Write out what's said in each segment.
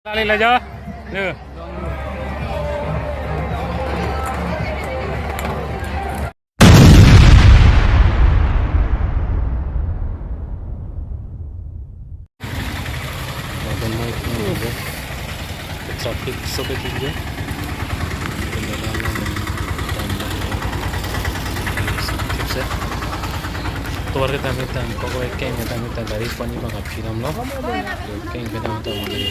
Lali lah je. Ni. Traffic sobat juga. तो वर्ग तमिता को केंग तमिता गाड़ी पानी में काफी हम लोग केंग पे तमिता मुझे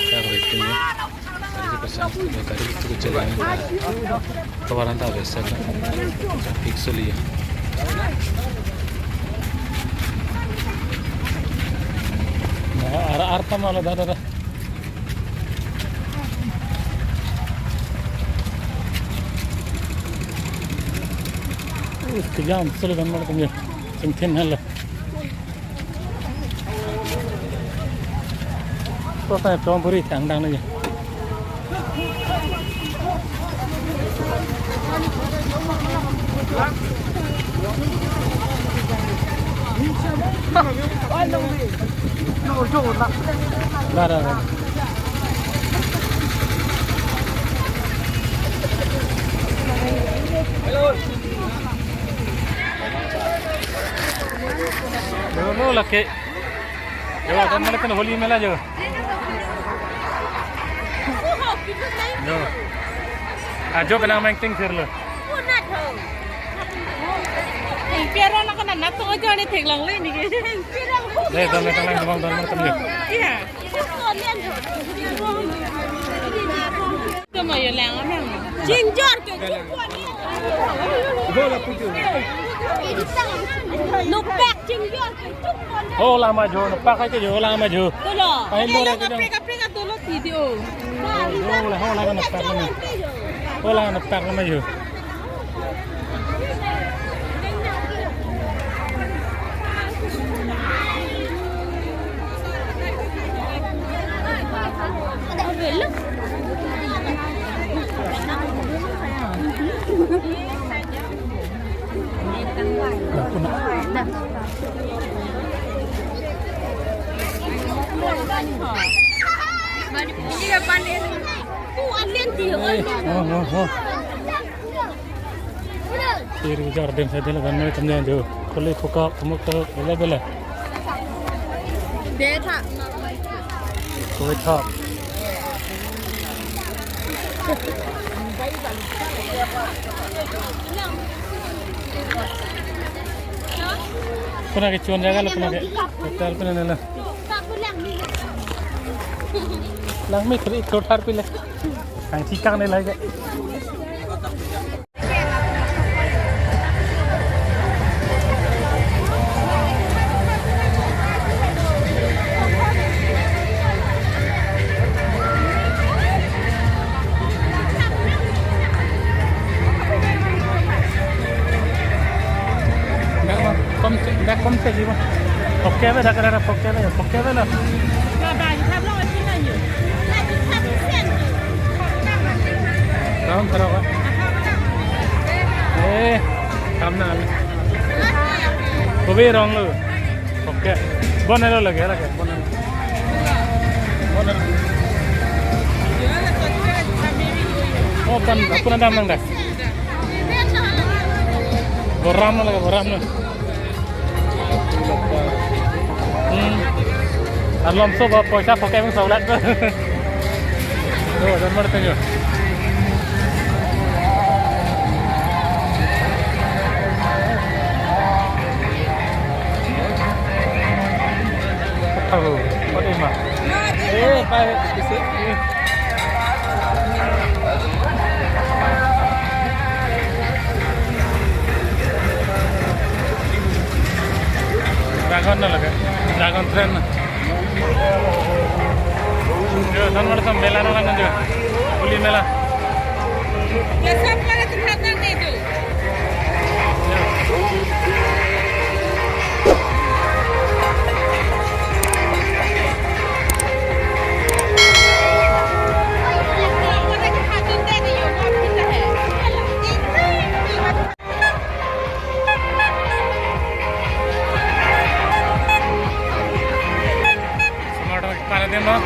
क्या करते हैं गाड़ी के साथ गाड़ी की कुछ चलाने तो वारंटा वैसा ट्रैफिक सोलिए अर्थ मालो दादा Jangan selalu kan malam ni, cengken hal. Kau saya tomburi tandang ni. Lara. Dulu laki, jauh dan mana kan Holi Mela jauh. Jauh. Ajo kena main ting sirlo. Piara nak kena nak tu aja ni thek lang le ni ke. Deh, dah macam lain bang dah macam ni. Iya. Kamu yang lang apa? Jinjor ke? Bola puju. Nupak jinjor ke? Oh lama jo, nupak aja jo lama jo. Tolo. Ayo kapre tolo video. Oh lah nupak lama. Oh lah nupak lama jo. Kiri jardin saja lah kan macam ni jo. Kalau buka kamu tu bela. Data. Kau tak. Pernah ke cuan jaga lah pernah ke hotel pernah lah. Lang me kiri kotar pile. Kang cikang ni lagi. Kom se gimana? Oke, dah kena oke lah. Kamu berapa? Kamu nak? Kowe rong lu. Oke. Bonelo lagi. Bonelo. Oh kan, aku nak damang dah. Boram lah. Alonso bawa poisa pakai yang saulat tu. Tuh, dan mana tengok. Oh, what is mah? Pak, bisa. Dragon na lagi, dragon train. Jo, dan mana sam mela na jo, Holi mela. Lesap mana tu datang ni tu? para dem no.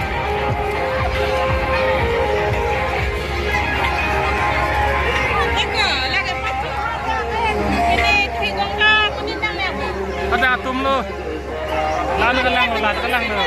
Ada atum lo. Lan ka lang lo.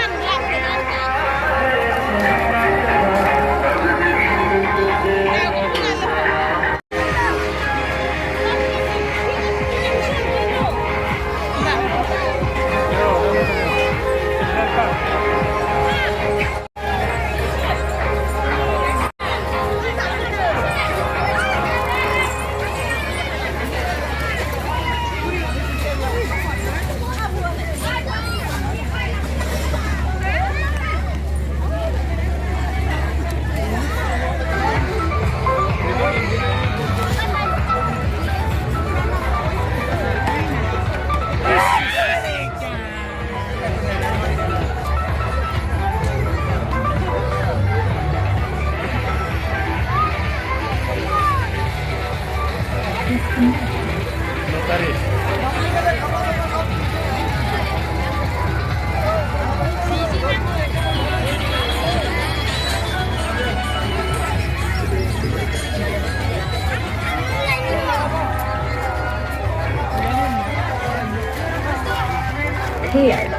Here.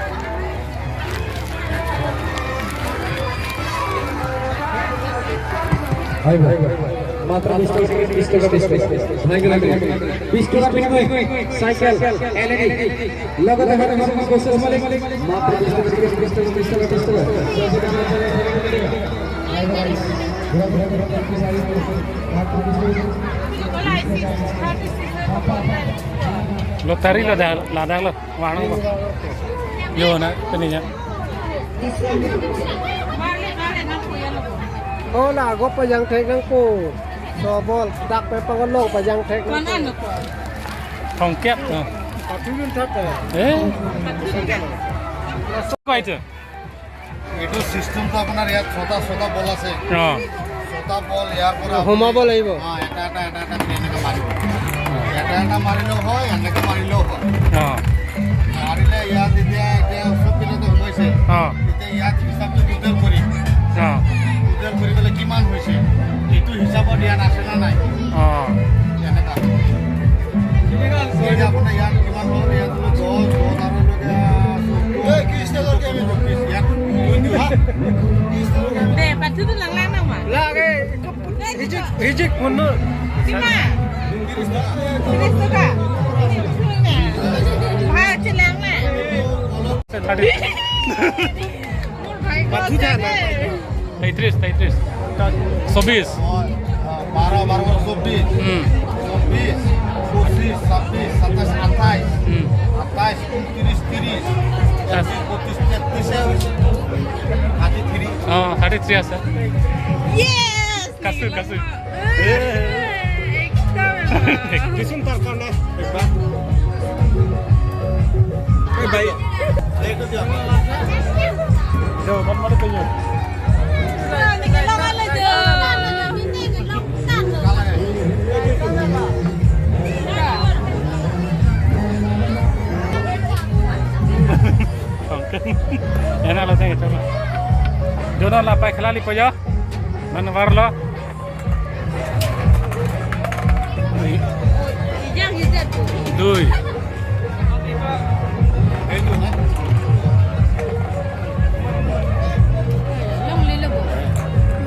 Hai bhai, matra 20 ka cycle LED lagata hai hamko koshis malik matra 20 ka hai bhai Lotari ladang lo, warna lo. Yo na, peninya. oh la go pa yang thek nang ko so bol dak pe pangolong pa yang thek nang ko Thong kép. patulun thak Kau itu. এইটো সিস্টেমটো আপোনাৰ ইয়াত ছটা বল আছে Oh. ছটা বল ইয়াৰ পৰা হোমাব লাগিব এটা এনেকৈ মাৰিব এটা মাৰিলেও হয় এনেকৈ মাৰিলেও হয় Oh. মাৰিলে ইয়াত এতিয়া চব পিনতে হৈছে Oh. এতিয়া ইয়াত হিচাপটো টোটেল কৰিম Oh. টোটেল কৰি পেলাই কিমান হৈছে এইটো হিচাপত ইয়াত আছে না নাই Oh. এনেকুৱা এতিয়া আপোনাৰ ইয়াত কিমান হ'ল ইয়াত 10 আৰু লৈকে ইয়াত 20 Để bạn thứ lang lang nào mà? la ke hijik pun Sima. Ini suka. Bahaya celang lah. Tadi. Batu jangan. Taitris. 24. 12 24 Hmm. 24 25 26 27 28 Hmm. 28 29 30 32 33 Oh, 33 asa. Yes. Kasih. disuntar kana hebat baik itu dia Yo, kan mana tu yo? Enak lah tengok coba. Jono lah pai kelali po yo. Mana war lo? Dui. itu nah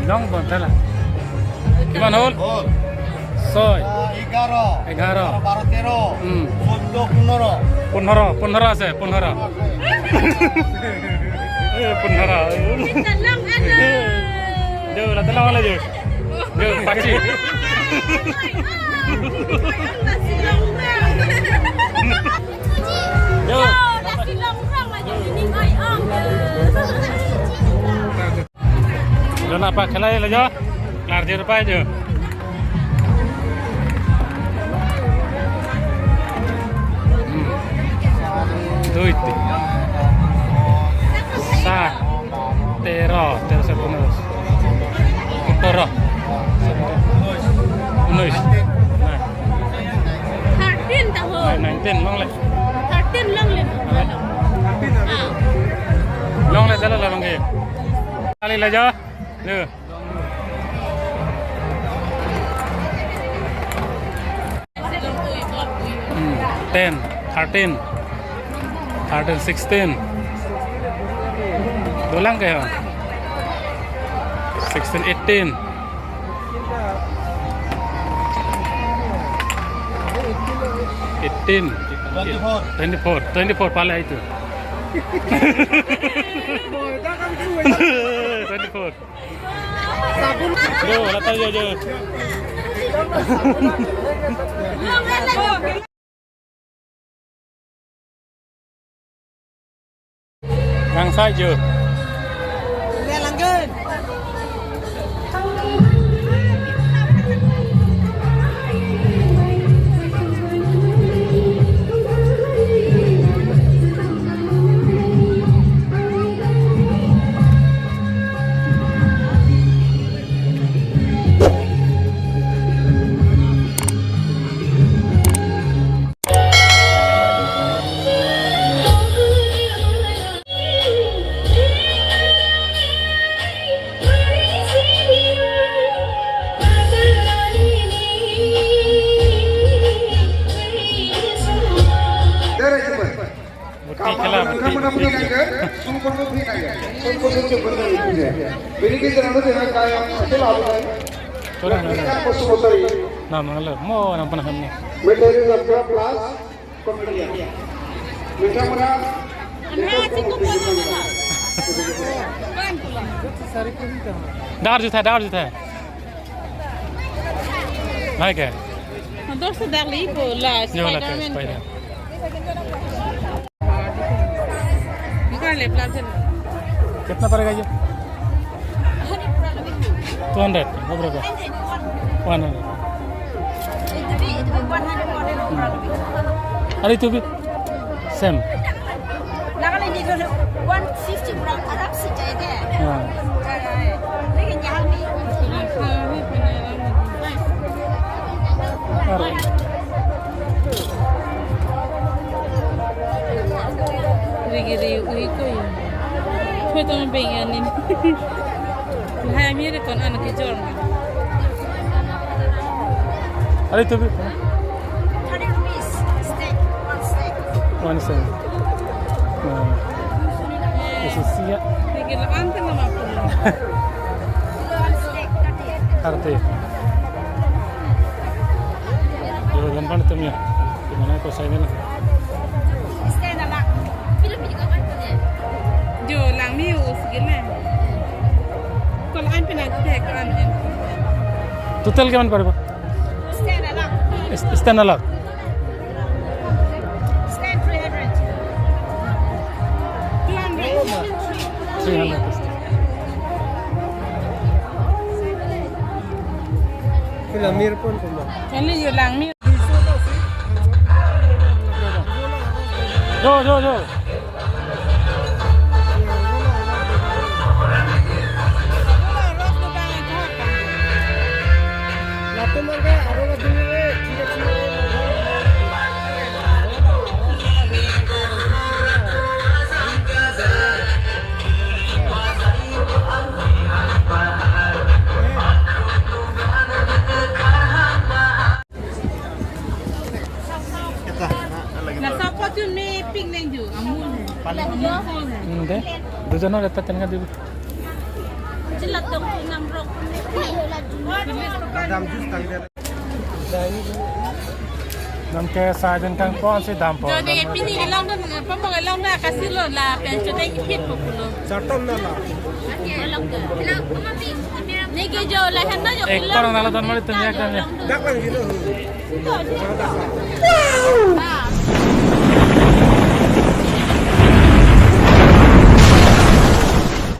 Long bon tala. Gimana hol? gol Soy. 11 11. 12 13 14 15 ase, 15. Eh, 15. Jo, la tala wala jo. Jo, pachi. Jo. Jo nak apa khelai la jo? Lar je rupai jo. Duit. Sa. Tero 14. 19. Nah, 13 tahu. 19 long le. 13 lang le. Ah. Long le dala long ge. Kali la ja. Le. 10, 13, 16. Dulang kayo. 16, 18. 18, 24 pala itu. 24. Yo, latah yo. Ngang sai chưa? Lên lần gần. Nah, malah mau nampak nama. Material of the class completion. Camera. Dar juta. Naik ya? दोस्तों डाली बोला Spider. निकाल ले plan से Kitna पड़ेगा ये? 200. Berapa? 100. Ada itu bi? Same. Laga ini tu 150 gram Arab sih jadi. Ya. Lagi nyal ni. Rigi ui ko yun. Pwede mo benganin. Hai amir kon anak kijor. Ada itu bi? 30 rupees steak, one steak. 1 cent. Nah. Isi siya. Rigi la ante na mapul. One steak, 30. Arte. Yo gampang itu ya. Gimana kau saya ni? Steak na lang. Pilih juga kan tu dia. Jo lang mi us gila. Kalau an pina tek an. Total gimana pare? Steak na lang. Stand alak. Steak 300. 300. Filamir pun tu. Kali yo lang mi. Jo. Lato mangga, arong ada ni. Na sapa tu ni ping neng ju amul. Amul. Hindi. Doon na dapat nga dito. Sila tu namrok. Adam jus tang dia. Nam ke sajen kan kon si dam po. Jo de pini long dan pamang long na kasilo la pen chote ipit populo. Satom na la. Long tu. Long mami. Nege jo lah henna jo. Ek parang nala don mali tunya kan ya. Dak lang gino. Ah.